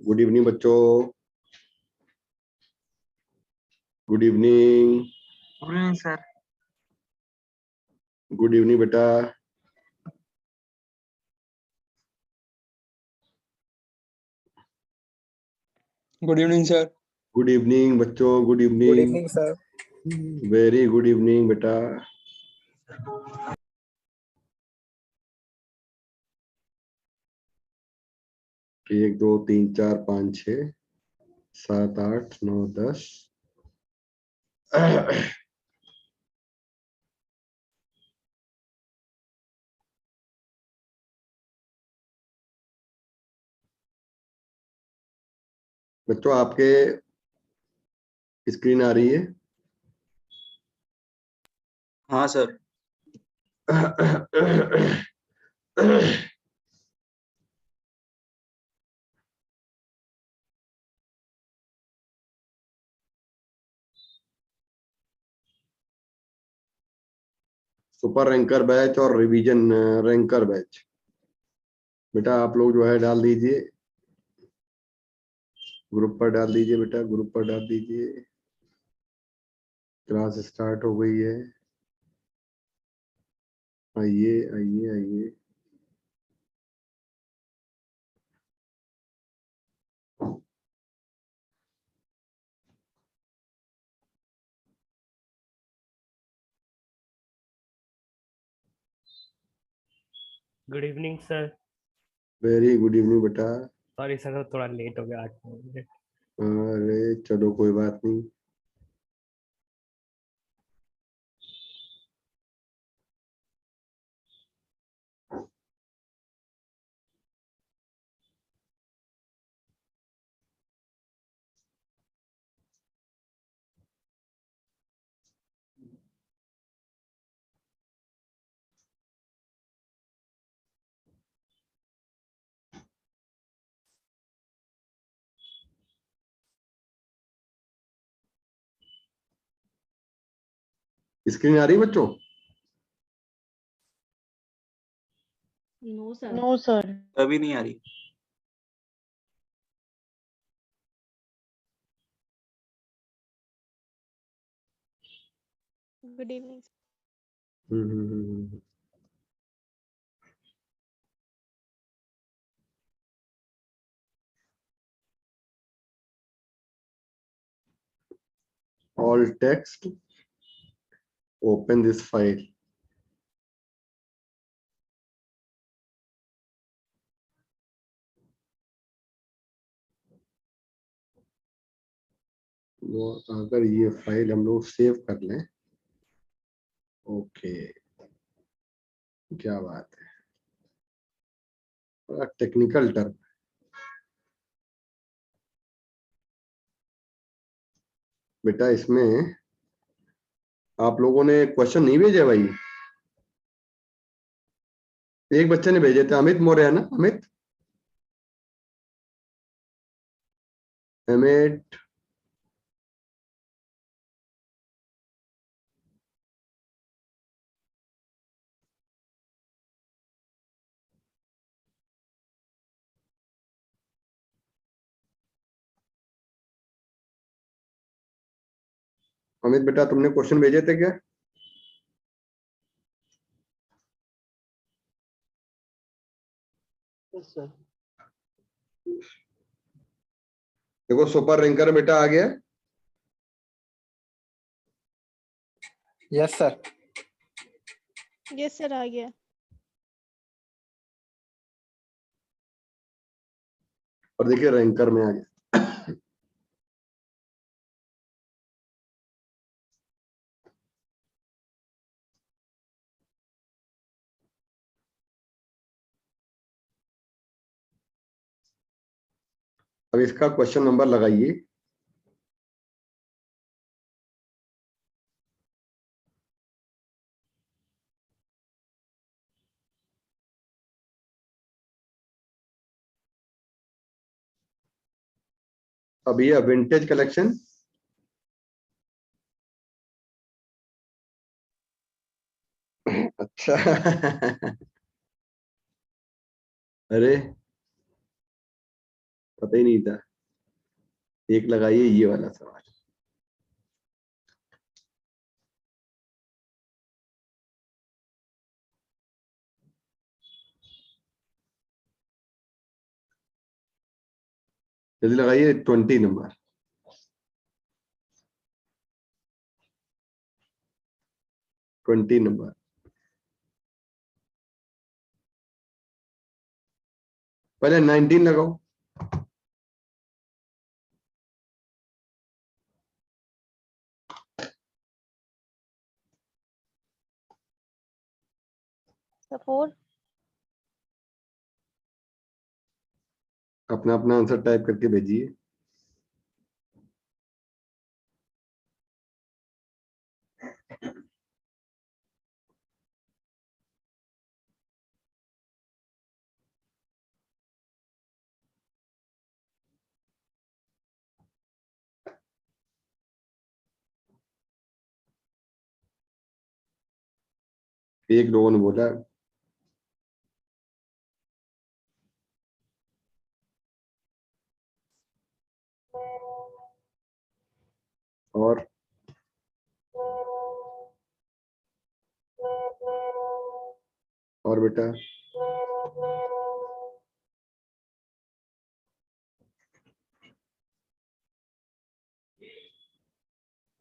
Good evening बच्चों। Good evening. Good evening sir. Good evening बेटा। Good evening sir. Good evening बच्चों। Good good evening. Evening sir. Very good evening बेटा। एक दो तीन चार पाँच छः सात आठ नौ 10। बच्चों आपके स्क्रीन आ रही है? हाँ सर। सुपर रैंकर बैच और रिवीजन रैंकर बैच बेटा आप लोग जो है डाल दीजिए, ग्रुप पर डाल दीजिए बेटा, ग्रुप पर डाल दीजिए। क्लास स्टार्ट हो गई है। आइए आइए आइए। Good evening sir. Very good evening बेटा। सॉरी सर थोड़ा लेट हो गया 8 बजे। अरे चलो कोई बात नहीं। स्क्रीन आ रही है बच्चों? No sir. No sir. अभी नहीं आ रही। Good evening. All text, open this file. वो अगर ये फाइल हम लोग सेव कर लें, ओके क्या बात है। बड़ा टेक्निकल टर्म बेटा। इसमें आप लोगों ने क्वेश्चन नहीं भेजे भाई? एक बच्चे ने भेजे थे, अमित मौर्य है ना? अमित अमित अमित बेटा तुमने क्वेश्चन भेजे थे क्या? सर। देखो सुपर रैंकर बेटा आ गया। Yes sir. यस सर आ गया। और देखिए रैंकर में आ गया। अब इसका क्वेश्चन नंबर लगाइए। अब ये विंटेज कलेक्शन अच्छा अरे पता ही नहीं था। एक लगाइए ये वाला सवाल। जल्दी लगाइए 20 नंबर। पहले 19 लगाओ। सपोर्ट। अपना अपना आंसर टाइप करके भेजिए। एक लोगों ने बोला और बेटा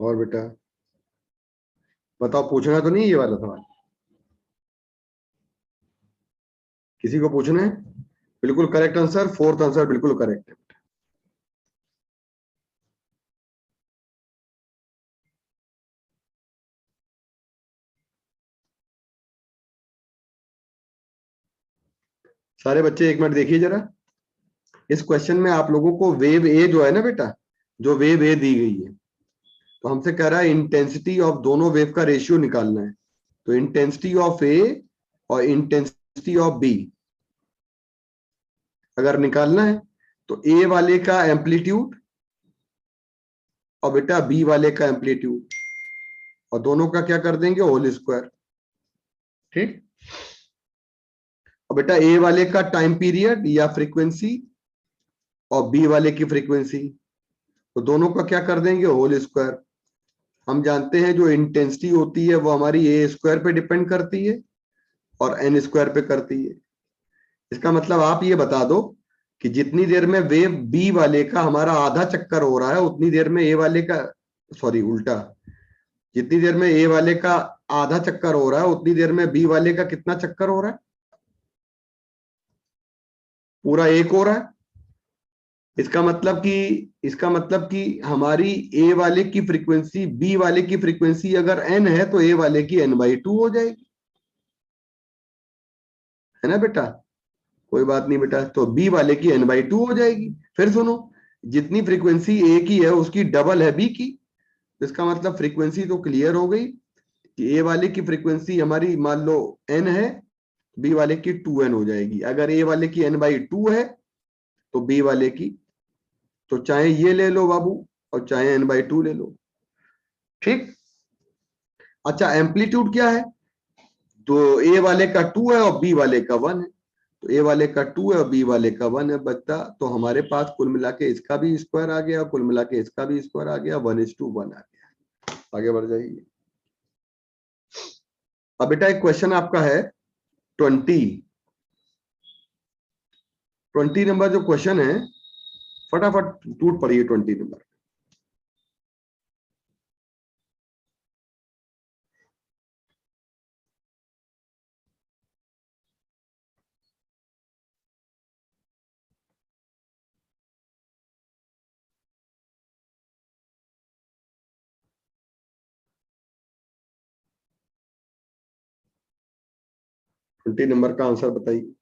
और बेटा बताओ, पूछना तो नहीं ये वाला सवाल? किसी को पूछना है? बिल्कुल करेक्ट आंसर, फोर्थ आंसर बिल्कुल करेक्ट है। सारे बच्चे एक मिनट देखिए जरा। इस क्वेश्चन में आप लोगों को वेव ए जो है ना बेटा, जो वेव ए दी गई है, तो हमसे कह रहा है इंटेंसिटी ऑफ दोनों वेव का रेशियो निकालना है। तो इंटेंसिटी ऑफ ए और इंटेंसिटी ऑफ बी अगर निकालना है तो ए वाले का एम्पलीट्यूड और बेटा बी वाले का एम्पलीट्यूड और दोनों का क्या कर देंगे, होल स्क्वायर। ठीक। और बेटा ए वाले का टाइम पीरियड या फ्रीक्वेंसी और बी वाले की फ्रीक्वेंसी, तो दोनों का क्या कर देंगे, होल स्क्वायर। हम जानते हैं जो इंटेंसिटी होती है वो हमारी ए स्क्वायर पे डिपेंड करती है और एन स्क्वायर पे करती है। इसका मतलब आप ये बता दो कि जितनी देर में वेव बी वाले का हमारा आधा चक्कर हो रहा है उतनी देर में ए वाले का, सॉरी उल्टा, जितनी देर में ए वाले का आधा चक्कर हो रहा है उतनी देर में बी वाले का कितना चक्कर हो रहा है, पूरा एक हो रहा है। इसका मतलब कि हमारी ए वाले की फ्रीक्वेंसी बी वाले की फ्रीक्वेंसी अगर एन है तो ए वाले की n/2 हो जाएगी, है ना बेटा? कोई बात नहीं बेटा, तो बी वाले की n/2 हो जाएगी। फिर सुनो, जितनी फ्रीक्वेंसी ए की है उसकी डबल है बी की, तो इसका मतलब फ्रीक्वेंसी तो क्लियर हो गई कि ए वाले की फ्रीक्वेंसी हमारी मान लो n है, बी वाले की 2n हो जाएगी। अगर ए वाले की n/2 है तो बी वाले की, तो चाहे ये ले लो बाबू और चाहे n/2 ले लो। ठीक। अच्छा, एम्पलीट्यूड क्या है? तो ए वाले का 2 है और बी वाले का 1 है, तो ए वाले का 2 है और बी वाले का 1 है बच्चा। तो हमारे पास कुल मिला के इसका भी स्क्वायर आ गया, कुल मिला के इसका भी स्क्वायर आ गया, 1:1 आ गया। आगे बढ़ जाइए। अब बेटा एक क्वेश्चन आपका है 20 नंबर जो क्वेश्चन है, फटाफट टूट पड़िए 20 नंबर। ट्वेंटी नंबर का आंसर बताइए।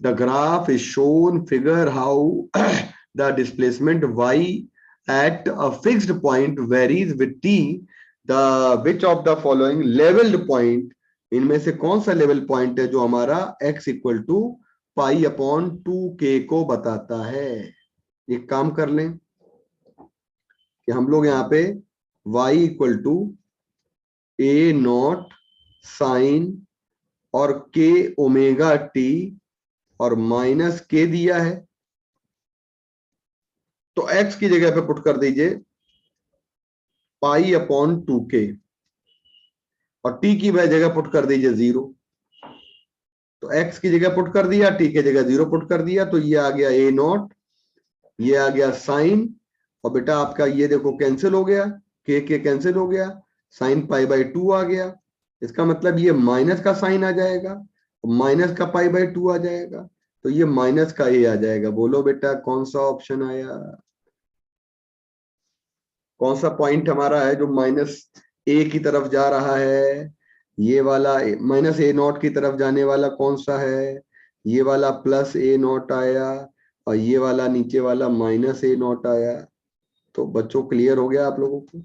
The graph is shown figure how the displacement y at a fixed point varies with t. The which of the following leveled point, इनमें से कौन सा लेवल पॉइंट है जो हमारा x इक्वल टू π/2k को बताता है? एक काम कर लें कि हम लोग यहाँ पे y equal to a naught sine और के ओमेगा टी और माइनस के दिया है, तो x की जगह पे पुट कर दीजिए पाई अपॉन 2k और t की जगह पुट कर दीजिए 0। तो x की जगह पुट कर दिया, t की जगह 0 पुट कर दिया, तो ये आ गया a नॉट, ये आ गया साइन, और बेटा आपका ये देखो कैंसिल हो गया, के कैंसिल हो गया, साइन पाई बाई 2 आ गया। इसका मतलब ये माइनस का साइन आ जाएगा, माइनस का पाई बाई 2 आ जाएगा, तो ये माइनस का ए आ जाएगा। बोलो बेटा कौन सा ऑप्शन आया, कौन सा पॉइंट हमारा है जो माइनस ए की तरफ जा रहा है? ये वाला माइनस ए नॉट की तरफ जाने वाला कौन सा है? ये वाला प्लस ए नॉट आया, और ये वाला नीचे वाला माइनस ए नॉट आया। तो बच्चों क्लियर हो गया आप लोगों को?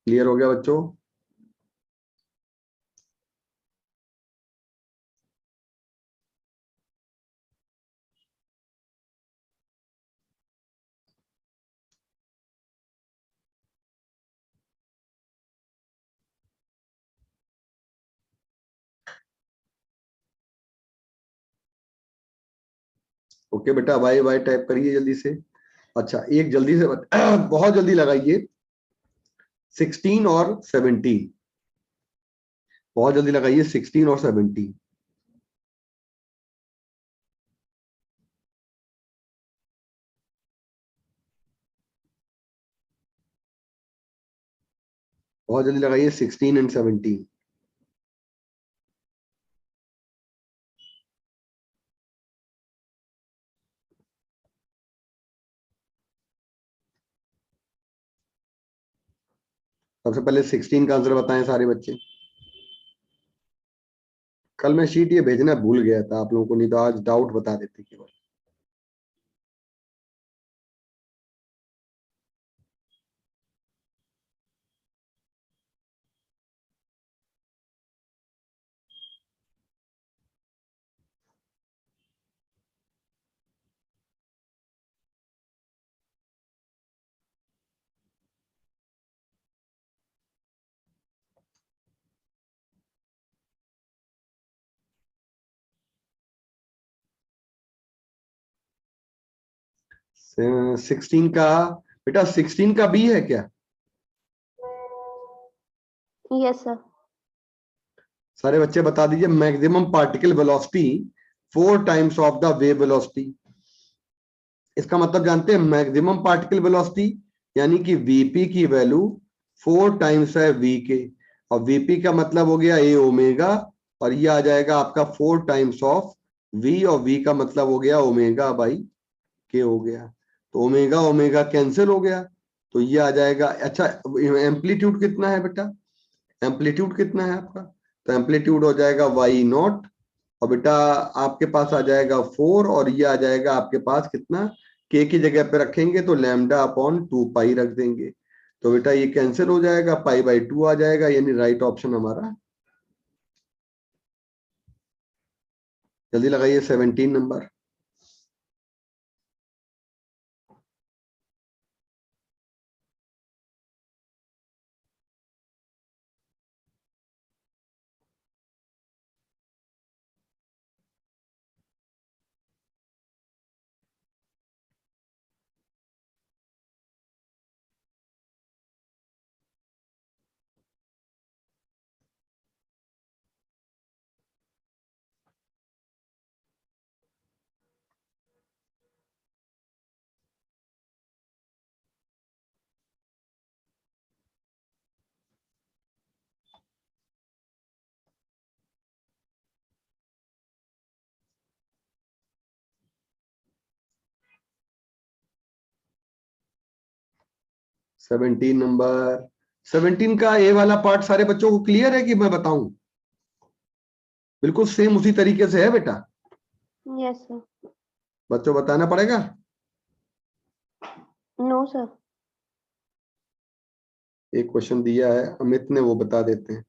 क्लियर हो गया बच्चों? ओके बेटा, वाई वाई टाइप करिए जल्दी से। अच्छा एक जल्दी से बहुत जल्दी लगाइए 16 और 17, बहुत जल्दी लगाइए 16 और 17। बहुत जल्दी लगाइए 16 एंड 17। सबसे पहले 16 का आंसर बताएं सारे बच्चे। कल मैं शीट ये भेजना भूल गया था आप लोगों को, नहीं तो आज डाउट बता देते केवल। सिक्सटीन का बेटा, 16 का बी है क्या? Yes sir. सारे बच्चे बता दीजिए। Maximum particle velocity 4 times of the wave velocity. इसका मतलब जानते हैं मैक्सिमम पार्टिकल वेलोसिटी यानी कि वीपी की वैल्यू 4 टाइम्स है वी के, और वीपी का मतलब हो गया ए ओमेगा, और ये आ जाएगा आपका 4 टाइम्स ऑफ वी, और वी का मतलब हो गया ओमेगा बाई के हो गया। तो ओमेगा ओमेगा कैंसिल हो गया, तो ये आ जाएगा। अच्छा एम्पलीट्यूड कितना है बेटा? एम्पलीट्यूड कितना है आपका? तो एम्पलीट्यूड हो जाएगा वाई नॉट, और बेटा आपके पास आ जाएगा 4, और ये आ जाएगा आपके पास कितना? के की जगह पे रखेंगे तो लैम्डा अपॉन 2 पाई रख देंगे, तो बेटा ये कैंसिल हो जाएगा, पाई बाई 2 आ जाएगा, यानी राइट ऑप्शन हमारा। जल्दी लगाइए 17 नंबर। Seventeen number. 17 का ए वाला पार्ट सारे बच्चों को क्लियर है कि मैं बताऊं? बिल्कुल सेम उसी तरीके से है बेटा। Yes sir. बच्चों बताना पड़ेगा। No sir. एक क्वेश्चन दिया है अमित ने, वो बता देते हैं।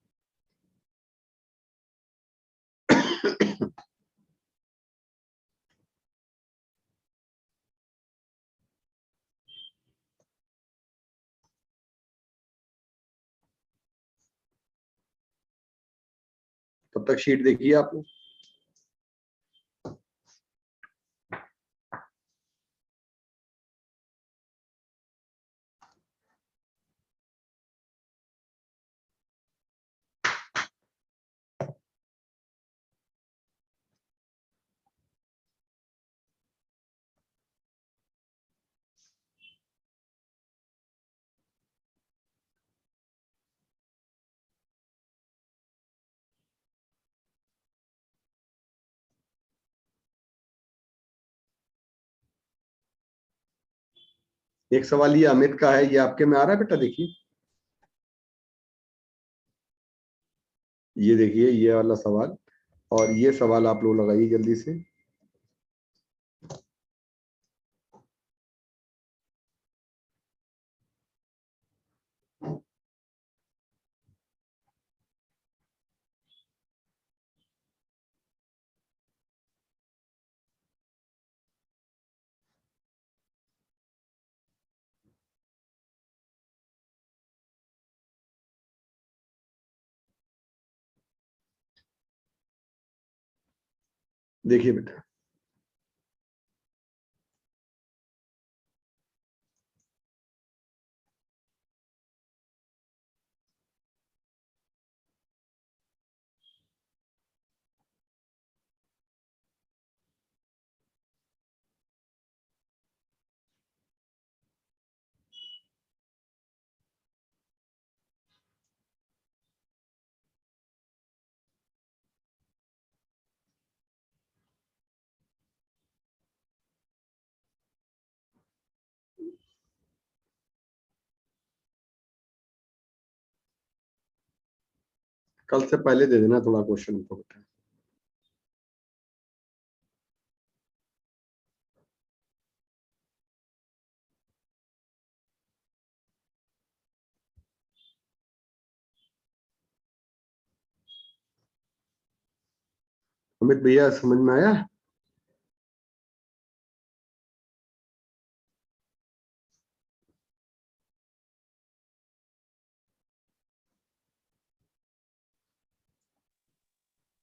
तब तक शीट देखिए आप लोग। एक सवाल ये अमित का है, ये आपके में आ रहा है बेटा, देखिए। ये देखिए ये वाला सवाल, और ये सवाल आप लोग लगाइए जल्दी से। देखिए बेटा, कल से पहले दे देना थोड़ा क्वेश्चन को बेटा। अमित भैया समझ में आया?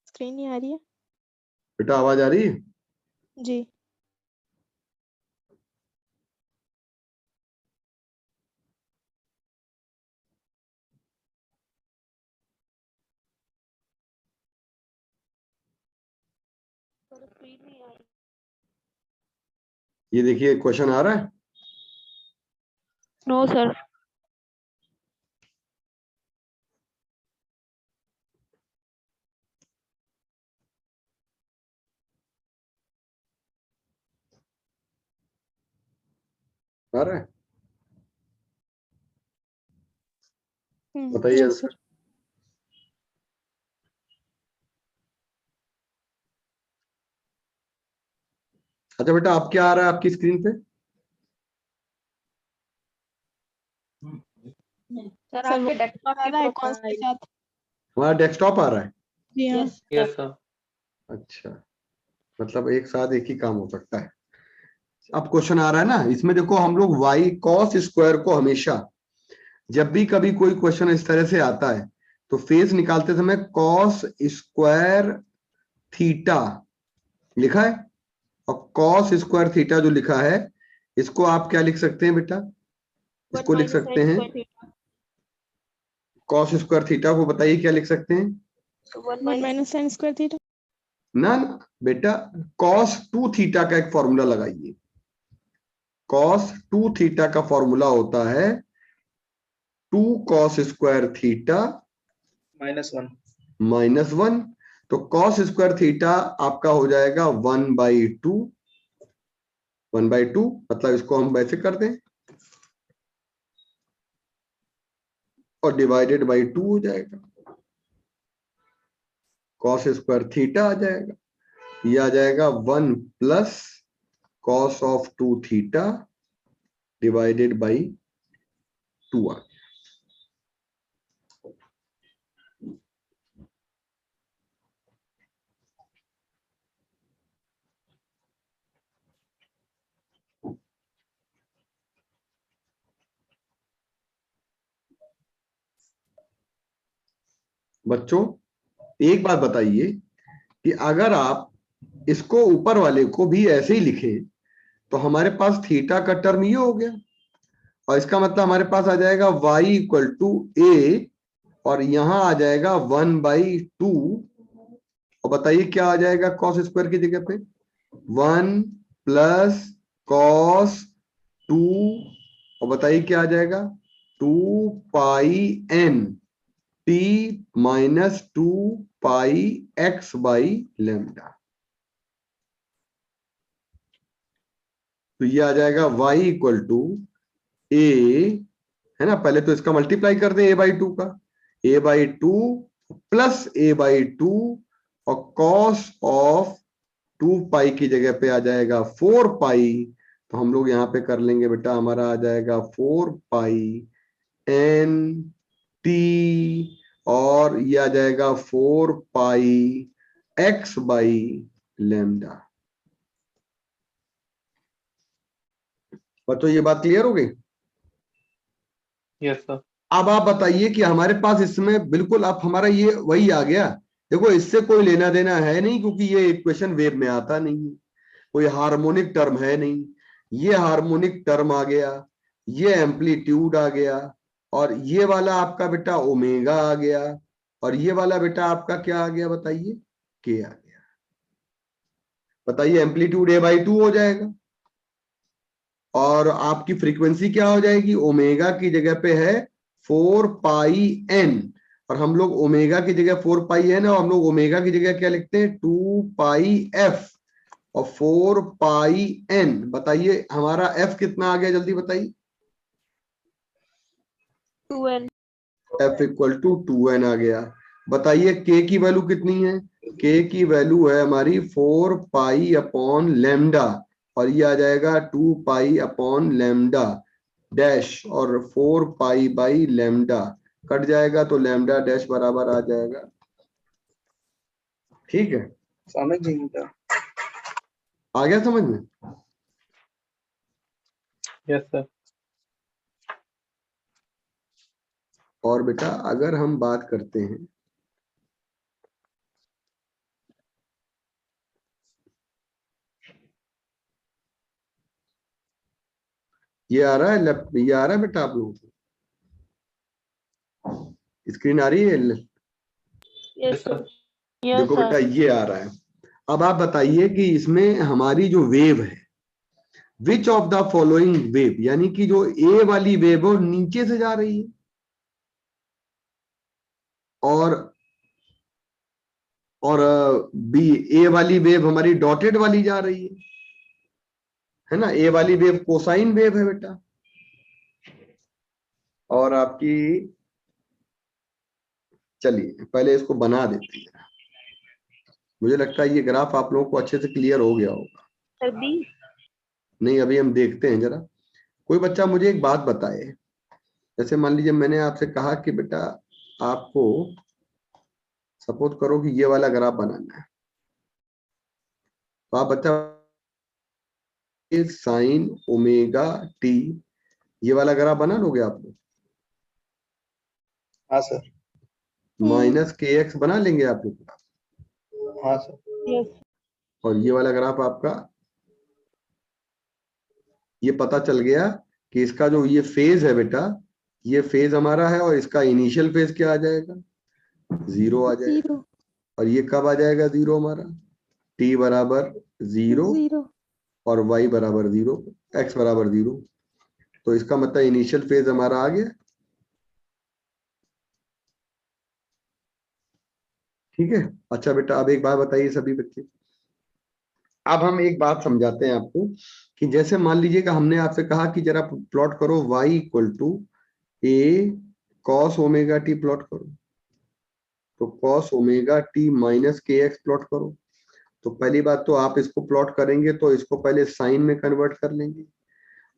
स्क्रीन नहीं आ रही है बेटा आवाज आ रही है? जी। ये देखिए क्वेश्चन आ रहा है। No sir. आ रहा है, बताइए यस आंसर। सर। अच्छा बेटा, आप क्या आ रहा है आपकी स्क्रीन पे? सर आपके डेस्कटॉप आ की रहा है कौन से प्रोफाइल। साथ? हमारा डेस्कटॉप आ रहा है। जी हाँ। Yes sir. अच्छा, मतलब एक साथ एक ही काम हो सकता है। अब क्वेश्चन आ रहा है ना, इसमें देखो हम लोग y cos स्क्वायर को हमेशा, जब भी कभी कोई क्वेश्चन इस तरह से आता है तो फेज निकालते समय cos स्क्वायर थीटा लिखा है, और cos स्क्वायर थीटा जो लिखा है इसको आप क्या लिख सकते हैं बेटा? इसको लिख सकते हैं cos स्क्वायर थीटा को, बताइए क्या लिख सकते हैं? 1 माइनस sin स्क्वायर थीटा। ना ना बेटा, cos 2 थीटा का एक फॉर्मूला लगाइए। cos 2 थीटा का फॉर्मूला होता है 2 cos स्क्वायर थीटा -1। -1। तो cos स्क्वायर थीटा आपका हो जाएगा 1/2, 1/2, मतलब इसको हम वैसे कर दें और डिवाइडेड बाई 2 हो जाएगा, cos स्क्वायर थीटा आ जाएगा। ये आ जाएगा 1 plus cos of 2 theta divided by 2 आ गया। बच्चों एक बात बताइए कि अगर आप इसको ऊपर वाले को भी ऐसे ही लिखे तो हमारे पास थीटा का टर्म ये हो गया, और इसका मतलब हमारे पास आ जाएगा y इक्वल टू ए, और यहां आ जाएगा 1/2, और बताइए क्या आ जाएगा कॉस स्क्वायर की जगह पे 1 प्लस कॉस 2, और बताइए क्या आ जाएगा 2 पाई n t minus 2 pi x by lambda. तो ये आ जाएगा y इक्वल टू ए, है ना, पहले तो इसका मल्टीप्लाई कर दें a/2 का, a/2 प्लस a/2, और कॉस ऑफ 2 पाई की जगह पे आ जाएगा 4 पाई, तो हम लोग यहां पे कर लेंगे बेटा, हमारा आ जाएगा 4 पाई n t, और ये आ जाएगा 4 पाई x बाई लेमडा। बच्चों ये बात क्लियर हो गई? Yes sir. अब आप बताइए कि हमारे पास इसमें बिल्कुल अब हमारा ये वही आ गया। देखो इससे कोई लेना देना है नहीं, क्योंकि ये इक्वेशन वेव में आता नहीं है, कोई हार्मोनिक टर्म है नहीं, ये हार्मोनिक टर्म आ गया, ये एम्पलीट्यूड आ गया, और ये वाला आपका बेटा ओमेगा आ गया, और ये वाला बेटा आपका क्या आ गया बताइए, के आ गया। बताइए एम्पलीट्यूड a/2 हो जाएगा, और आपकी फ्रीक्वेंसी क्या हो जाएगी, ओमेगा की जगह पे है 4 पाई n, और हम लोग ओमेगा की जगह 4 पाई n, और हम लोग ओमेगा की जगह क्या लिखते हैं 2 पाई f, और 4 पाई n। बताइए हमारा f कितना आ गया, जल्दी बताइए। 2n। f equal to 2n आ गया। बताइए k की वैल्यू कितनी है, k की वैल्यू है हमारी 4 पाई अपॉन लेमडा, और ये आ जाएगा 2 पाई अपॉन लेमडा डैश, और 4 पाई बाई लेमडा कट जाएगा, तो लेमडा डैश बराबर आ जाएगा। ठीक है, समझ गए? आ गया समझ में? Yes sir. और बेटा अगर हम बात करते हैं, ये आ रहा है लेफ्ट, ये आ रहा है बेटा आप लोगों को स्क्रीन आ रही है? Yes sir. देखो बेटा ये आ रहा है। अब आप बताइए कि इसमें हमारी जो वेव है, which of the following wave, यानी कि जो ए वाली वेव है वो नीचे से जा रही है, और बी ए वाली वेव हमारी डॉटेड वाली जा रही है ना, ए वाली वेव कोसाइन वेव है बेटा, और आपकी, चलिए पहले इसको बना देते हैं, मुझे लगता है ये ग्राफ आप लोगों को अच्छे से क्लियर हो गया होगा। Sir B. नहीं अभी हम देखते हैं जरा। कोई बच्चा मुझे एक बात बताए, जैसे मान लीजिए मैंने आपसे कहा कि बेटा आपको सपोज करो कि ये वाला ग्राफ बनाना है, तो आप बच्चा साइन ओमेगा टी ये वाला ग्राफ बना लोगे आप लोग? हाँ सर। माइनस के एक्स बना लेंगे आप लोग? हाँ सर। यस। और ये वाला ग्राफ आपका, ये पता चल गया कि इसका जो ये फेज है बेटा, ये फेज हमारा है, और इसका इनिशियल फेज क्या आ जाएगा, 0 आ जाएगा, 0 और ये कब आ जाएगा 0 हमारा, t बराबर 0 0 और y बराबर 0, x बराबर 0, तो इसका मतलब इनिशियल फेज हमारा आ गया। ठीक है, अच्छा बेटा अब एक बात बताइए सभी बच्चे, अब हम एक बात समझाते हैं आपको कि जैसे मान लीजिएगा हमने आपसे कहा कि जरा प्लॉट करो y equal to A cos omega T plot करो, तो cos omega T minus K X plot करो, तो पहली बात तो आप इसको प्लॉट करेंगे तो इसको पहले साइन में कन्वर्ट कर लेंगे।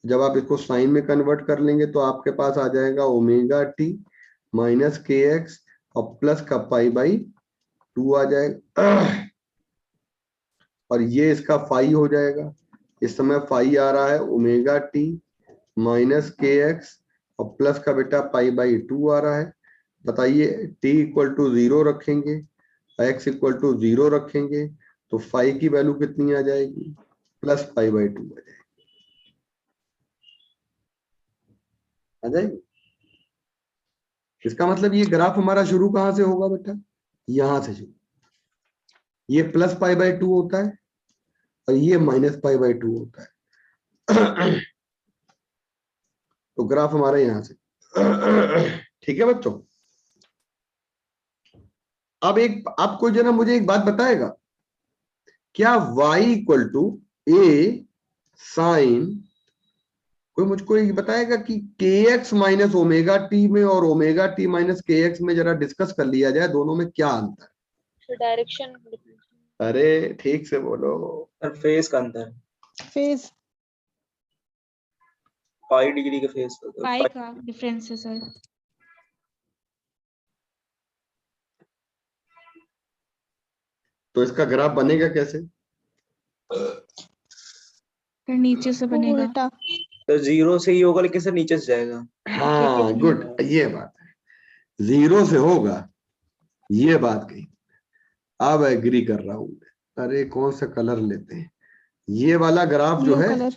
जब आप इसको साइन में कन्वर्ट कर लेंगे तो आपके पास आ जाएगा omega T minus K X और प्लस का पाई बाई 2 आ जाएगा, और ये इसका फाई हो जाएगा। इस समय फाई आ रहा है omega T minus K X और प्लस का बेटा पाई बाई 2 आ रहा है। बताइए t इक्वल टू 0 रखेंगे, x इक्वल टू 0 रखेंगे तो फाई की वैल्यू कितनी आ जाएगी, प्लस पाई बाई 2 आ जाएगी। इसका मतलब ये ग्राफ हमारा शुरू कहां से होगा बेटा, यहां से शुरू। ये प्लस पाई बाई 2 होता है और ये माइनस पाई बाई 2 होता है। तो ग्राफ हमारा यहां से, ठीक है बच्चों। अब एक आपको जो ना मुझे एक बात बताएगा, क्या y equal to A sine, कोई मुझको ये बताएगा कि के एक्स माइनस ओमेगा टी में और omega T minus K x में जरा डिस्कस कर लिया जाए, दोनों में क्या अंतर है। डायरेक्शन। अरे ठीक से बोलो। सर फेज का अंतर, फेज पाई डिग्री का फेज पाई का डिफरेंस है सर। तो इसका ग्राफ बनेगा कैसे, फिर नीचे से बनेगा। उल्टा। तो 0 से ही होगा लेकिन सर नीचे से जाएगा। हाँ गुड, ये बात है, 0 से होगा, ये बात कही। अब एग्री कर रहा हूं। अरे कौन सा कलर लेते हैं, ये वाला ग्राफ जो ब्लू है कलर।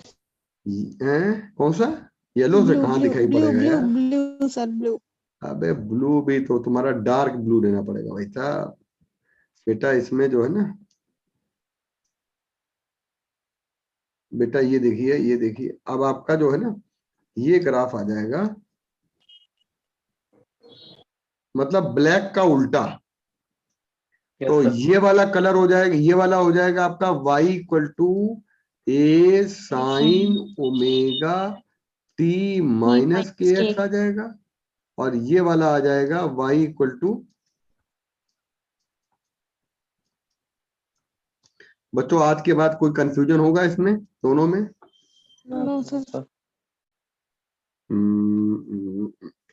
कौन सा, येलो से ब्लू कहाँ ब्लू दिखाई ब्लू पड़ेगा ब्लू यार। Blue sir blue. अबे ब्लू भी तो तुम्हारा डार्क ब्लू लेना पड़ेगा भाई साहब। बेटा इसमें जो है ना, बेटा ये देखिए, ये देखिए, अब आपका जो है ना ये ग्राफ आ जाएगा, मतलब ब्लैक का उल्टा। तो ये वाला कलर हो जाएगा, ये वाला हो जाएगा आपका y equal to A sine omega T minus K X आ जाएगा, और ये वाला आ जाएगा y इक्वल टू, बच्चों आज के बाद कोई कंफ्यूजन होगा इसमें दोनों में। No sir.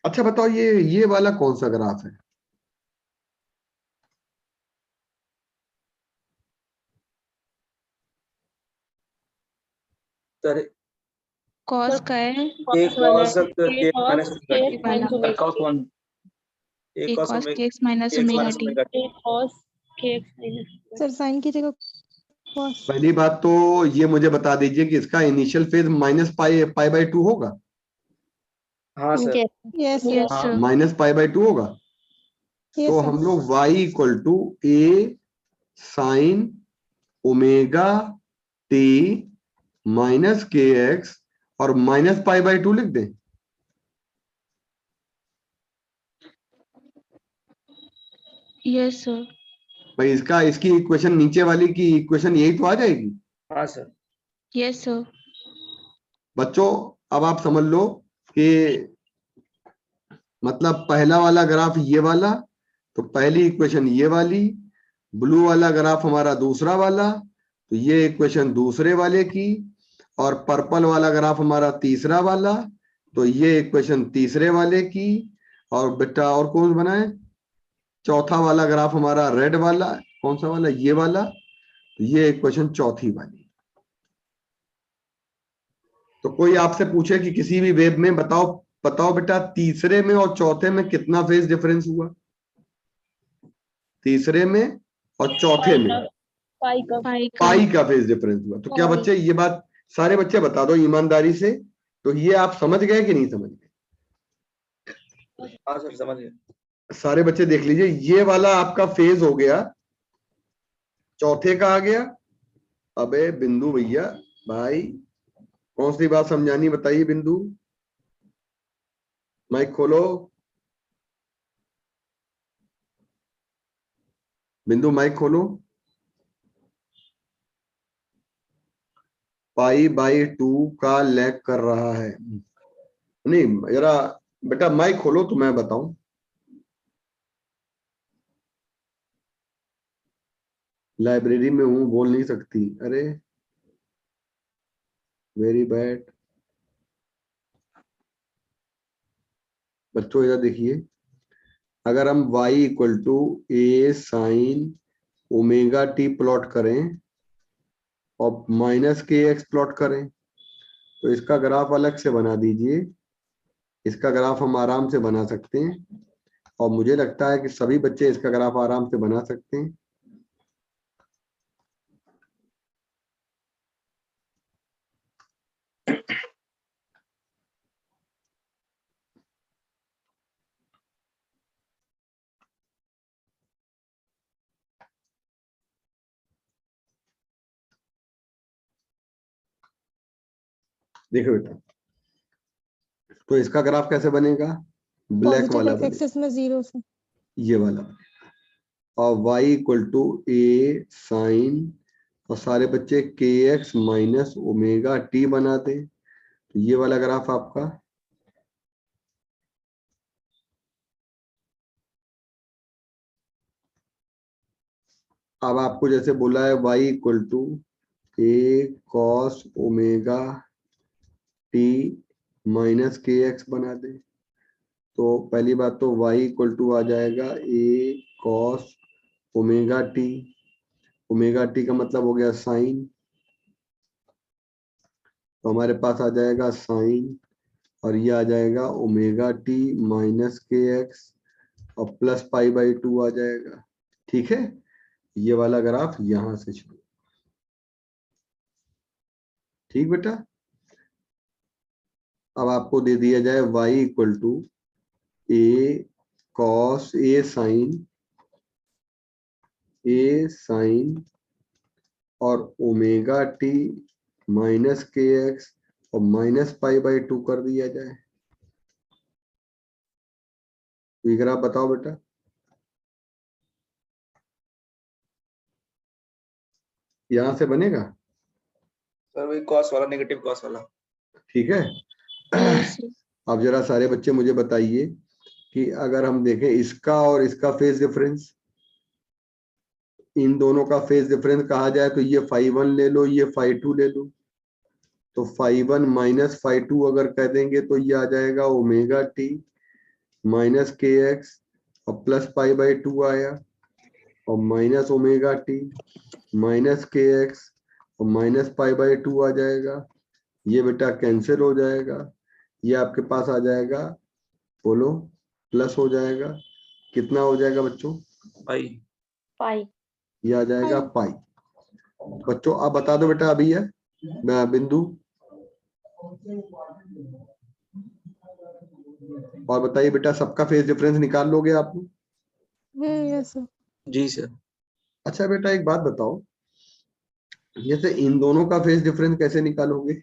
अच्छा बताओ ये वाला कौन सा ग्राफ है, सर कॉस का है। एक cos के माइनस एक वाला cos 1, एक एक cos cos K X minus x omega minus T. Omega T. Sir sine की जगह cos। पहली बात तो ये मुझे बता दीजिए कि इसका initial phase minus pi pi by 2 होगा, हाँ sir. Yes yes sir. Minus pi by 2 होगा। तो हम लोग y equal to A sine omega T minus K X और माइनस पाई बाई 2 लिख दें। Yes sir. भाई इसका, इसकी इक्वेशन, नीचे वाली की इक्वेशन यही तो आ जाएगी। हाँ सर। Yes sir. बच्चों अब आप समझ लो कि मतलब पहला वाला ग्राफ ये वाला, तो पहली इक्वेशन ये वाली, ब्लू वाला ग्राफ हमारा दूसरा वाला, तो ये इक्वेशन दूसरे वाले की, और पर्पल वाला ग्राफ हमारा तीसरा वाला, तो ये इक्वेशन तीसरे वाले की, और बेटा और कौन बनाए, चौथा वाला ग्राफ हमारा रेड वाला, कौन सा वाला, ये वाला, तो ये इक्वेशन चौथी वाली। तो कोई आपसे पूछे कि किसी भी वेब में बताओ बताओ बेटा तीसरे में और चौथे में कितना फेज डिफरेंस हुआ, तीसरे में और चौथे में पाई का फेज डिफरेंस हुआ। तो क्या बच्चे ये बात सारे बच्चे बता दो ईमानदारी से, तो ये आप समझ गए कि नहीं समझ गए। हाँ सर समझ गए। सारे बच्चे देख लीजिए, ये वाला आपका फेज हो गया, चौथे का आ गया। अबे बिंदु भैया भाई कौन सी बात समझानी बताइए, बिंदु माइक खोलो, बिंदु माइक खोलो। पाई बाई 2 का लैग कर रहा है, नहीं जरा बेटा माइक खोलो तो मैं बताऊं। लाइब्रेरी में हूँ, बोल नहीं सकती। अरे वेरी बैड। बच्चों इधर देखिए, अगर हम y equal to A sine omega T plot करें और माइनस के एक्स प्लॉट करें, तो इसका ग्राफ अलग से बना दीजिए। इसका ग्राफ हम आराम से बना सकते हैं, और मुझे लगता है कि सभी बच्चे इसका ग्राफ आराम से बना सकते हैं। देखो बेटा, तो इसका ग्राफ कैसे बनेगा? ब्लैक वाला पॉजिटिव बनेगा, एक्सेस में 0 से। ये वाला। और y equal to A sine, और सारे बच्चे के एक्स माइनस ओमेगा टी बना दें, तो ये वाला ग्राफ आपका। अब आपको जैसे बोला है y equal to A cos omega T minus K X बना दे, तो पहली बात तो y इक्वल टू आ जाएगा A cos omega T. Omega T का मतलब हो गया साइन, तो हमारे पास आ जाएगा साइन, और ये आ जाएगा omega T minus K X, और प्लस पाई बाई 2 आ जाएगा। ठीक है, ये वाला ग्राफ यहां से शुरू। ठीक बेटा, अब आपको दे दिया जाए y equal to A cos A sine और omega T minus K X और माइनस पाई बाई 2 कर दिया जाए। तो ये ग्राफ बताओ बेटा, यहां से बनेगा? सर वही कॉस वाला, नेगेटिव कॉस वाला। ठीक है। Yes, sir. अब जरा सारे बच्चे मुझे बताइए कि अगर हम देखें इसका और इसका फेज डिफरेंस, इन दोनों का फेज डिफरेंस कहा जाए तो ये φ1 ले लो, ये φ2 ले लो। तो φ1 माइनस φ2 अगर कह देंगे तो ये आ जाएगा omega T minus K X और प्लस पाई बाई 2 आया, और minus omega T minus K X और माइनस पाई बाई 2 आ जाएगा। ये बेटा कैंसिल हो जाएगा, ये आपके पास आ जाएगा, बोलो, प्लस हो जाएगा। कितना हो जाएगा बच्चों? पाई। पाई। ये आ जाएगा पाई। बच्चों आप बता दो बेटा, अभी है बिंदु, और बताइए बेटा, सबका फेज डिफरेंस निकाल लोगे आप लोग? Yes sir. जी सर। अच्छा बेटा एक बात बताओ, जैसे इन दोनों का फेज डिफरेंस कैसे निकालोगे?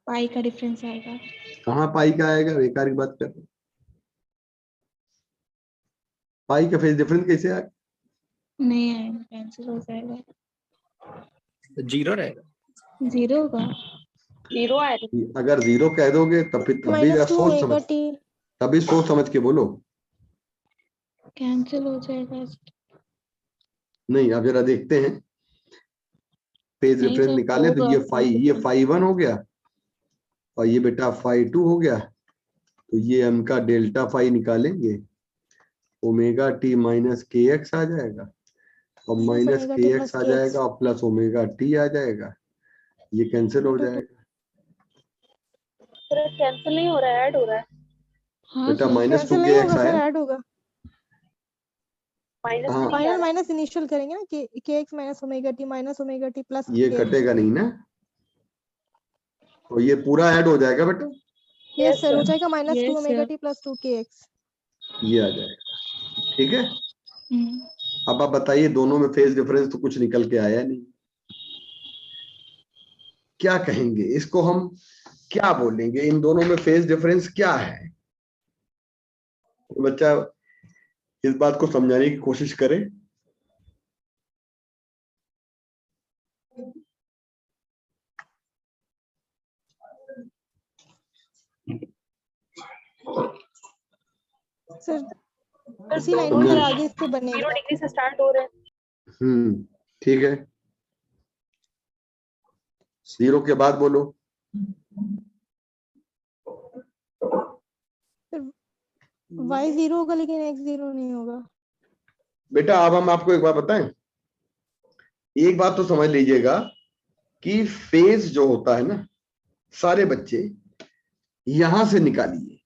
पाई का डिफरेंस आएगा। कहाँ पाई का आएगा? बेकार की बात कर रहे हो। पाई का फेज डिफरेंस कैसे आएगा? नहीं आएगा, कैंसिल हो जाएगा। जीरो रहेगा। 0 होगा। 0 आएगा। अगर जीरो कह दोगे तब फिर तभी -2 सोच ओमेगा समझ, टी। तभी सोच समझ के बोलो। कैंसिल हो जाएगा। नहीं, अब जरा देखते हैं, फेज नहीं डिफरेंस सर, निकाले तो होगा ये φ1 हो गया, और ये बेटा φ2 हो गया, तो ये हम का डेल्टा फाई निकालेंगे, omega T minus K X आ जाएगा, और माइनस ओमेगा के टी एक्स प्लस आ के एक्स। जाएगा, और प्लस ओमेगा टी आ जाएगा। ये कैंसिल हो जाएगा सर कैंसिल नहीं हो रहा है, ऐड हो रहा है। हाँ बेटा। सर। -2 कैंसिल के नहीं एक्स होगा सर, आया। ऐड होगा। माइनस हाँ, थ्री आ फाइनल रहा है। माइनस इनिशियल करेंगे ना, के X minus omega T plus ये कटेगा नहीं ना, तो ये पूरा ऐड हो जाएगा बेटा, यस सर, हो जाएगा Yes, -2 omega sir. T plus 2 के एक्स। ये आ जाएगा। ठीक है, हम्म, अब आप बताइए, दोनों में फेज डिफरेंस तो कुछ निकल के आया नहीं, क्या कहेंगे इसको हम, क्या बोलेंगे, इन दोनों में फेज डिफरेंस क्या है? बच्चा इस बात को समझाने की कोशिश करे। सर इसी लाइन में आगे इससे बनेगा। 0 डिग्री से स्टार्ट हो रहे हैं। ठीक है, 0 के बाद बोलो। y 0 होगा लेकिन x 0 नहीं होगा। बेटा अब हम आपको एक बात बताएं, एक बात तो समझ लीजिएगा कि फेज जो होता है ना, सारे बच्चे यहां से निकालिए,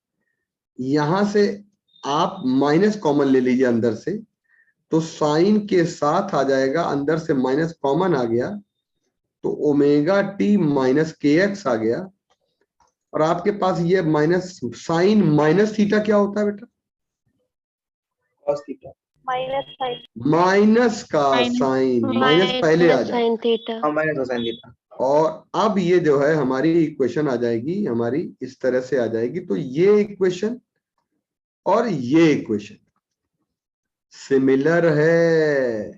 यहां से आप माइनस कॉमन ले लीजिए अंदर से, तो साइन के साथ आ जाएगा, अंदर से माइनस कॉमन आ गया तो omega T minus K X आ गया, और आपके पास ये माइनस साइन माइनस थीटा क्या होता है बेटा? cos theta. Minus sine, minus का साइन, माइनस पहले आ जाए साइन थीटा। हाँ माइनस साइन थीटा। और अब ये जो है हमारी इक्वेशन आ जाएगी, हमारी इस तरह से आ जाएगी। तो ये इक्वेशन और ये इक्वेशन सिमिलर है,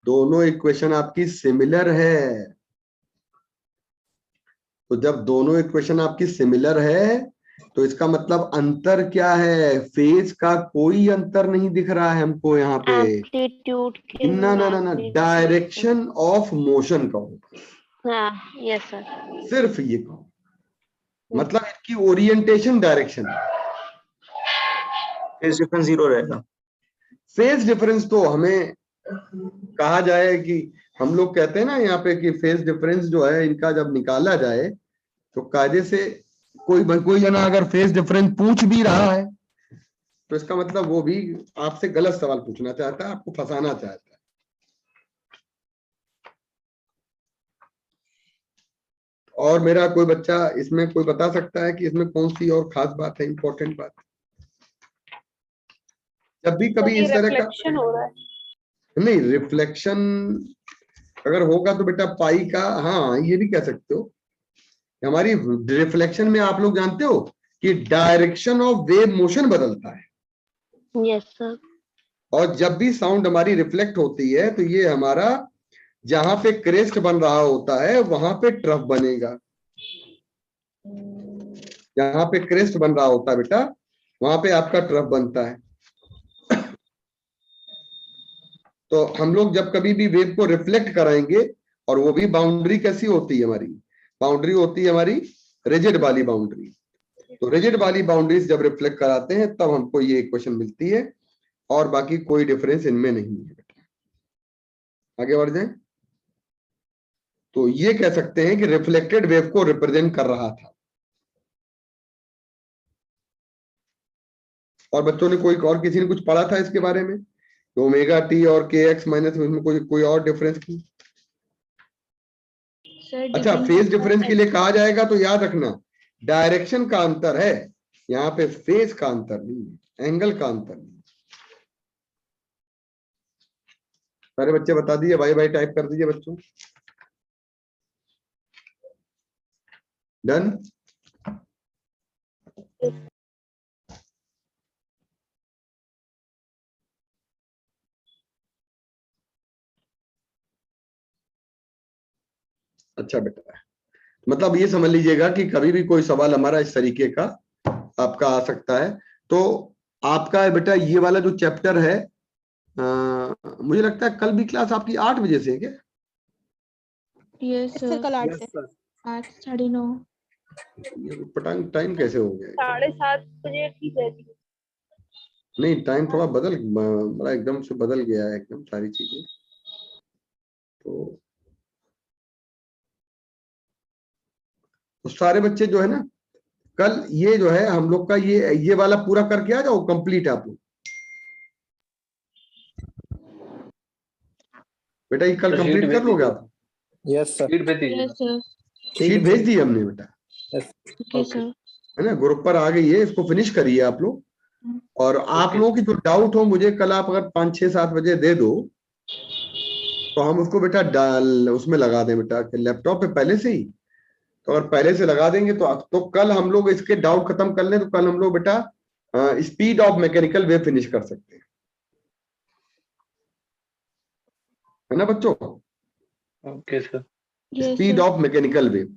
दोनों इक्वेशन आपकी सिमिलर है। तो जब दोनों इक्वेशन आपकी सिमिलर है तो इसका मतलब अंतर क्या है? फेज का कोई अंतर नहीं दिख रहा है हमको यहाँ पे। एम्पलीट्यूड के ना ना ना ना, डायरेक्शन ऑफ मोशन कहो, हाँ यस सर। सिर्फ ये कहो, मतलब इसकी ओरिएंटेशन डायरेक्शन। फेज डिफरेंस 0 रहेगा। फेज डिफरेंस तो हमें कहा जाए कि हम लोग कहते हैं ना यहाँ पे कि फेज डिफरेंस जो है इनका जब निकाला जाए तो कायदे से कोई जना अगर फेज डिफरेंस पूछ भी रहा है तो इसका मतलब वो भी आपसे गलत सवाल पूछना चाहता है, आपको फंसाना चाहता है। और मेरा कोई बच्चा इसमें कोई बता सकता है कि इसमें कौन सी और खास बात है, इंपॉर्टेंट बात? जब भी कभी इस तरह का रिफ्लेक्शन हो रहा है। नहीं, रिफ्लेक्शन अगर होगा तो बेटा पाई का, हाँ ये भी कह सकते हो। हमारी रिफ्लेक्शन में आप लोग जानते हो कि डायरेक्शन ऑफ वेव मोशन बदलता है, यस सर। और जब भी साउंड हमारी रिफ्लेक्ट होती है तो ये हमारा जहां पे क्रेस्ट बन रहा होता है वहां पे ट्रफ बनेगा। जहां पे क्रेस्ट बन रहा होता है बेटा वहां पे आपका ट्रफ बनता है। तो हम लोग जब कभी भी वेव को रिफ्लेक्ट कराएंगे, और वो भी बाउंड्री कैसी होती है हमारी? बाउंड्री होती है हमारी रिजिड वाली बाउंड्री। तो रिजिड वाली बाउंड्रीज जब रिफ्लेक्ट कराते हैं तब हमको ये इक्वेशन मिलती है, और बाकी कोई डिफरेंस इनमें नहीं है। आगे बढ़ जाए तो ये कह सकते हैं कि रिफ्लेक्टेड वेव को रिप्रेजेंट कर रहा था। और बच्चों ने कोई किसी ने कुछ पढ़ा था इसके बारे में? तो ओमेगा टी और के एक्स माइनस में कोई और डिफरेंस की? अच्छा, फेज डिफरेंस के लिए कहा जाएगा तो याद रखना डायरेक्शन का अंतर है, यहाँ पे फेज का अंतर नहीं है, एंगल का अंतर नहीं। सारे बच्चे बता दीजिए, भाई भाई टाइप कर दीजिए बच्चों। डन। अच्छा बेटा, मतलब ये समझ लीजिएगा कि कभी भी कोई सवाल हमारा इस तरीके का आपका आ सकता है। तो आपका बेटा ये वाला जो चैप्टर है, मुझे लगता है कल भी क्लास आपकी 8 बजे से है क्या? Yes sir sir. कल 8 यस से। सर। 8 9:30। ये पटांग टाइम कैसे हो गया? 7:30 बजे ठीक रहती है। नहीं, टाइम थोड़ा बड़ा एकदम से बदल गया है, एकदम सारी चीजें। तो सारे बच्चे जो है ना, कल ये जो है हम लोग का ये वाला पूरा करके आ जाओ, कंप्लीट है आप लोग। बेटा ये कल कंप्लीट कर लोगे आप? Yes sir. Yes sir. Sheet भेज दी हमने बेटा, ओके सर। है ना, ग्रुप पर आ गई है, इसको फिनिश करिए आप लोग। और आप लोगों की जो डाउट हो मुझे कल आप अगर 5, 6, 7 बजे दे दो तो हम उसको बेटा उसमें लगा दें बेटा, लैपटॉप पे पहले से ही। तो अगर पहले से लगा देंगे तो कल हम लोग इसके डाउट खत्म कर लें तो कल हम लोग बेटा speed of mechanical wave finish कर सकते हैं, है ना बच्चों? Okay sir. Yes speed sir. Of mechanical wave.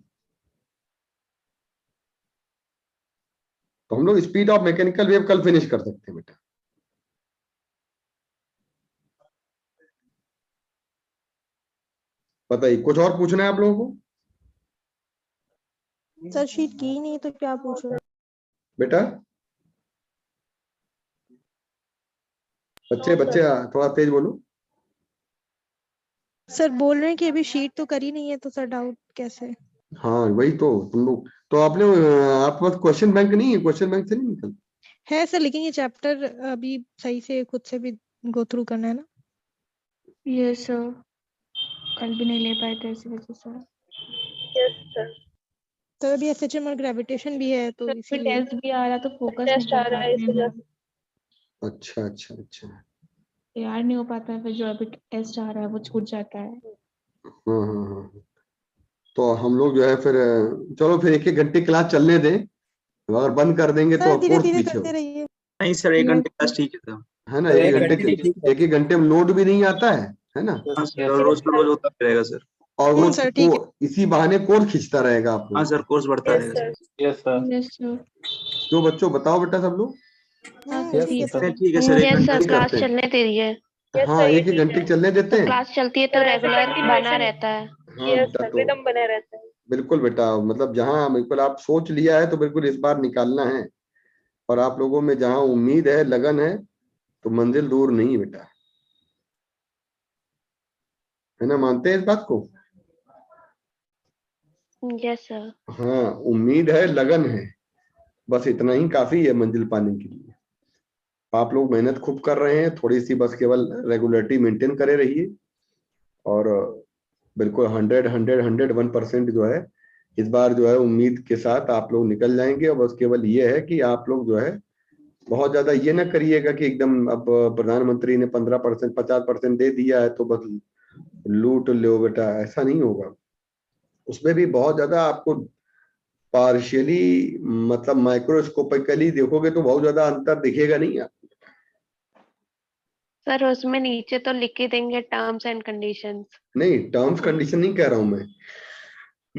तो हम लोग स्पीड ऑफ मैकेनिकल वेव कल फिनिश कर सकते हैं बेटा। बताइए, कुछ और पूछना है आप लोगों को? सर शीट की ही नहीं तो क्या पूछो। बेटा बच्चे बच्चे थोड़ा तेज बोलो। सर बोल रहे हैं कि अभी शीट तो करी नहीं है तो सर डाउट कैसे। हाँ वही तो, तुम लोग तो आपने आपके पास क्वेश्चन बैंक नहीं है? क्वेश्चन बैंक से नहीं निकल? है सर, लेकिन ये चैप्टर अभी सही से खुद से भी गो थ्रू करना है ना। यस सर, कल भी नहीं ले पाए थे इसी वजह से। Yes sir. तो अभी एसएचएम और ग्रेविटेशन भी है तो फिर इसीलिए। टेस्ट भी आ रहा तो फोकस नहीं टेस्ट आ कर रहा है इस पाते वजह हैं, से। अच्छा अच्छा अच्छा। याद नहीं हो पाता है, फिर जो अभी टेस्ट आ रहा है वो छूट जाता है। हाँ हाँ हाँ। तो हम लोग जो है फिर चलो फिर 1-1 घंटे क्लास चलने दें, अगर बंद कर देंगे तो सर धीरे कोर्स धीरे पीछे करते हो, रहिए। नहीं सर, 1 घंटे Yes, क्लास ठीक है सर। है ना? सर, 1-1 घंटे ठीक है। 1-1 घंटे में लोड भी नहीं आता है ना? हाँ सर, और रोज का रोज होता रहेगा सर। और वो सर ठीक है। इसी बहाने कोर्स खींचता रहेगा आप हाँ लोग। सर, कोर्स बढ़ता यस रहेगा sir. Sir. Yes sir. yes sir. क्यों बच्चों, बताओ बेटा सब लोग। हाँ ठीक है यस सर। ठीक है सर, 1 यस घंटे सर, नहीं क्लास करते हैं। चलने दे रही है। यस हाँ सर, ये 1-1 ठीक घंटे है। चलने देते तो हैं। क्लास चलती है तो ऐसे रेगुलर बना continuation रहता है। हाँ यस बेटा, सर, तो रिदम बना रहता है। बिल्कुल बेटा, मतलब जहाँ बिल्कुल आप सोच लिया है तो बिल्कुल इस बार निकालना है, और आप लोगों में जहाँ उम्मीद है, लगन है, तो मंजिल दूर नहीं है बेटा, है ना? मानते हैं इस बात को? Yes sir. हाँ, उम्मीद है, लगन है, बस इतना ही काफी है मंजिल पाने के लिए। आप लोग मेहनत खूब कर रहे हैं, थोड़ी सी बस केवल रेगुलरिटी मेंटेन करे रहिए, और बिल्कुल 100 100 101% जो है इस बार जो है उम्मीद के साथ आप लोग निकल जाएंगे। और बस केवल ये है कि आप लोग जो है बहुत ज्यादा ये ना करिएगा कि एकदम अब प्रधानमंत्री ने 15% 50% दे दिया है तो बस लूट लो बेटा, ऐसा नहीं होगा। उसमें भी बहुत ज्यादा आपको पार्शियली, मतलब माइक्रोस्कोपिकली देखोगे तो बहुत ज्यादा अंतर दिखेगा नहीं। सर उसमें नीचे तो लिख ही देंगे टर्म्स एंड कंडीशंस। नहीं, टर्म्स कंडीशन नहीं कह रहा हूं मैं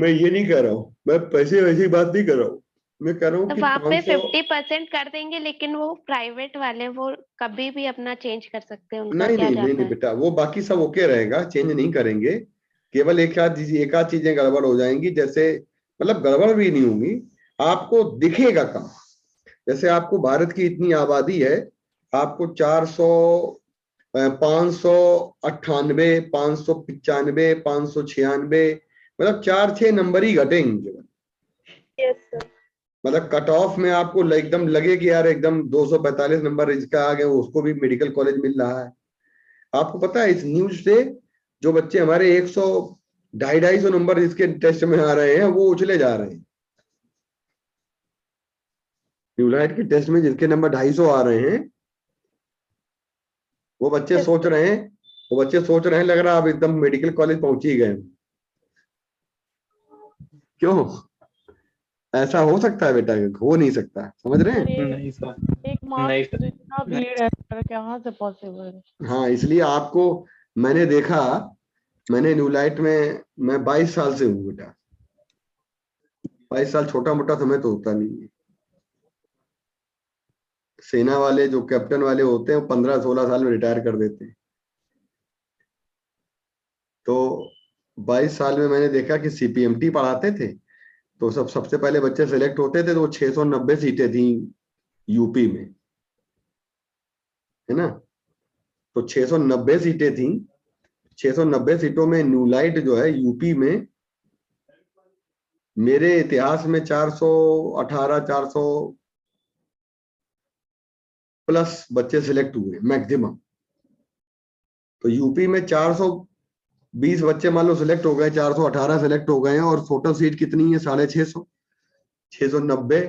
ये नहीं कह रहा हूं, मैं पैसे वैसी बात नहीं कर रहा हूं। मैं कह रहा हूं तो कि वहाँ पे 500। 50% कर देंगे, लेकिन वो प्राइवेट वाले वो कभी भी अपना चेंज कर सकते हैं, उनका नहीं क्या नहीं नहीं जाता नहीं है। बेटा, वो बाकी सब ओके रहेगा, चेंज नहीं करेंगे। केवल एक आध चीजें गड़बड़ हो जाएंगी, जैसे मतलब गड़बड़ भी नहीं होंगी, आपको दिखेगा कम। जैसे आपको भारत की इतनी आबादी है, आपको 400 598 595 596, मतलब 4-6 नंबर ही घटेंगे। Yes sir. मतलब कट ऑफ में आपको एकदम लगे कि यार एकदम 245 नंबर जिसका आ गया उसको भी मेडिकल कॉलेज मिल रहा है। आपको पता है इस न्यूज से जो बच्चे हमारे 100 250 नंबर जिसके टेस्ट में आ रहे हैं वो उछले जा रहे हैं। न्यूलाइट के टेस्ट में जिसके नंबर 250 आ रहे हैं वो बच्चे सोच रहे हैं, लग रहा है अब एकदम मेडिकल कॉलेज पहुंच ही गए। क्यों ऐसा हो सकता है बेटा? हो नहीं सकता, समझ रहे हैं? नहीं सर। एक नहीं मार्च सर। इतना भीड़ है सर, कहाँ से पॉसिबल है। हाँ, इसलिए आपको मैंने देखा, मैंने न्यूलाइट में मैं 22 साल से हूँ बेटा। 22 साल छोटा मोटा समय तो होता नहीं है। सेना वाले जो कैप्टन वाले होते हैं वो 15-16 साल में रिटायर कर देते हैं। तो 22 साल में मैंने देखा कि सीपीएमटी पढ़ाते थे तो सबसे पहले बच्चे सेलेक्ट होते थे तो वो 690 सीटें थी यूपी में, है ना? तो 690 सीटें थी, 690 सीटों में न्यूलाइट जो है यूपी में मेरे इतिहास में 418 400 प्लस बच्चे सिलेक्ट हुए मैक्सिमम। तो यूपी में 420 बच्चे मान लो सिलेक्ट हो गए, 418 सिलेक्ट हो गए हैं, और टोटल सीट कितनी है? 650, 690।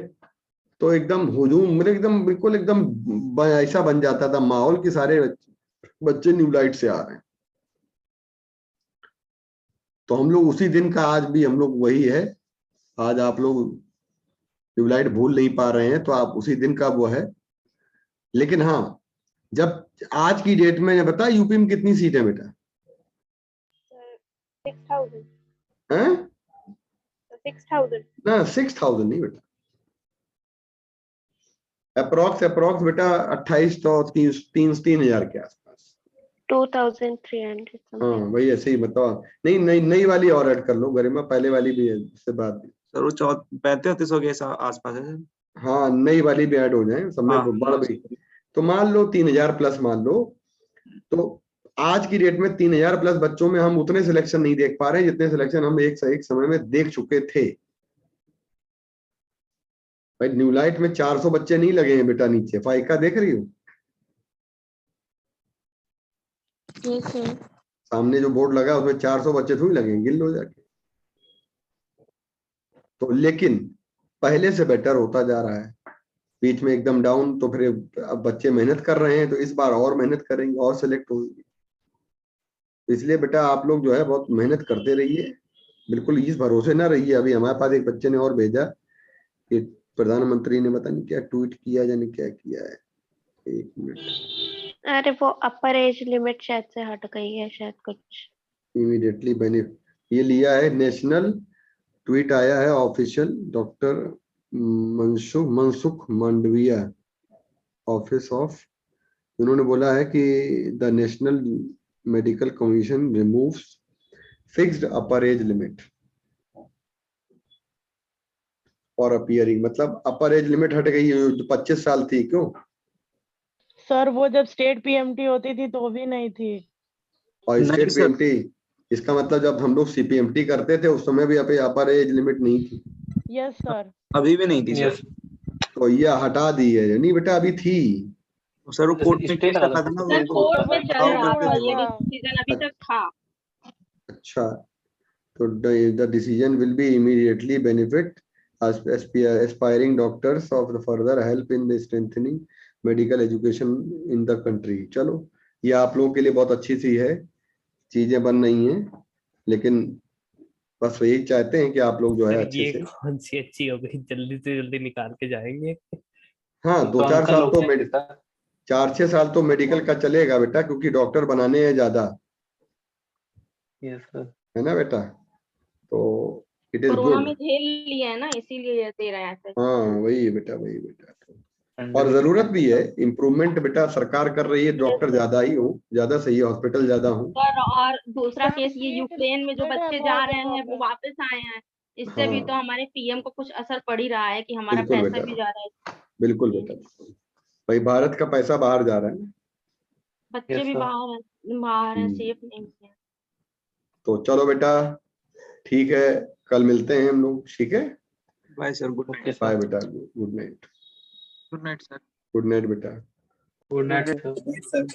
तो एकदम हुजूम, मतलब एकदम बिल्कुल एकदम ऐसा बन जाता था माहौल कि सारे बच्चे न्यूलाइट से आ रहे हैं। तो हम लोग उसी दिन का आज भी हम लोग वही है। आज आप लोग न्यूलाइट भूल नहीं पा रहे हैं तो आप उसी दिन का वो है। लेकिन हाँ, जब आज की डेट में बता यूपी में कितनी सीट है बेटा? 6000। हैं? 6000। ना 6000 नहीं बेटा, अप्रोक्स बेटा 2800 3,000 के आसपास। 2300 हाँ वही ऐसे ही बताओ। नहीं नई नई वाली और ऐड कर लो गरिमा, पहले वाली भी है इससे बात। सर वो 3500 के आसपास है सर। हाँ नई वाली भी ऐड हो जाए, सब में हाँ। बढ़ गई तो मान लो 3,000 प्लस मान लो। तो आज की डेट में 3,000 प्लस बच्चों में हम उतने सिलेक्शन नहीं देख पा रहे हैं जितने सिलेक्शन हम एक समय में देख चुके थे। भाई न्यू लाइट में 400 बच्चे नहीं लगे हैं बेटा नीचे, फाइका देख रही हो यस सर। सामने जो बोर्ड लगा उसमें 400 बच्चे थोड़ी लगे, गिन लो जाके। तो लेकिन पहले से बेटर होता जा रहा है, बीच में एकदम डाउन, तो फिर अब बच्चे मेहनत कर रहे हैं तो इस बार और मेहनत करेंगे और सिलेक्ट होंगे। इसलिए बेटा आप लोग जो है बहुत मेहनत करते रहिए, बिल्कुल इस भरोसे ना रहिए। अभी हमारे पास एक बच्चे ने और भेजा कि प्रधानमंत्री ने पता नहीं क्या ट्वीट किया जाने क्या किया है, 1 मिनट। अरे वो अपर एज लिमिट शायद से हट गई है शायद कुछ। इमीडिएटली बेनिफिट ये लिया है, नेशनल ट्वीट आया है official doctor Mansukh Mandaviya office of, उन्होंने बोला है कि the national medical commission removes fixed upper age limit for appearing, मतलब अपर एज लिमिट हट गई है जो 25 साल थी। क्यों सर वो जब स्टेट पीएमटी होती थी तो भी नहीं थी। और नहीं स्टेट सर। पीएमटी, इसका मतलब जब हम लोग सीपीएमटी करते थे उस समय भी अपर एज लिमिट नहीं थी। Yes sir. अभी भी नहीं थी सर। तो ये हटा दी है, नहीं बेटा अभी थी। सर वो कोर्ट में केस चला था ना, सर वो कोर्ट में चल बताओ रहा करते था, थे ये वो। डिसीजन अभी तक था। अच्छा तो the decision will be immediately benefit aspiring doctors of the further help in the strengthening medical education in the country। चलो ये आप लोगों के लिए बहुत अच्छी सी है, चीजें बन रही हैं, लेकिन बस यही चाहते हैं कि आप लोग जो है सर अच्छे ये से। कौन सी अच्छी हो गई, जल्दी से जल्दी निकाल के जाएंगे। हाँ 2-4 साल तो 4-6 साल तो मेडिकल का चलेगा बेटा, क्योंकि डॉक्टर बनाने हैं ज्यादा, है ना बेटा, तो इट इज कोरोना गुड। में झेल लिया है ना, इसीलिए ये दे रहे हैं ऐसे। हाँ वही बेटा वही बेटा, और जरूरत भी है इम्प्रूवमेंट बेटा, सरकार कर रही है, डॉक्टर ज्यादा ही हो, ज्यादा सही है, हॉस्पिटल ज्यादा हो। सर और दूसरा सर, केस ये ये यूक्रेन में जो बेटा बच्चे जा बहुत रहे जगह हैं वो होता है। वापस आए हैं, इससे भी तो हाँ हमारे पीएम को कुछ असर पड़ ही रहा है कि हमारा बिल्कुल पैसा बेटा, भी जा रहा है। बिल्कुल बेटा, भाई भारत का पैसा बाहर जा रहा है ना। बच्चे भी बाहर हैं, हम्म, सेफ नहीं है। तो चलो बेटा ठीक है, कल मिलते हैं हम लोग, ठीक है, bye sir, good night. Bye बेटा, good night. Good night sir. Good night बेटा। Good night sir.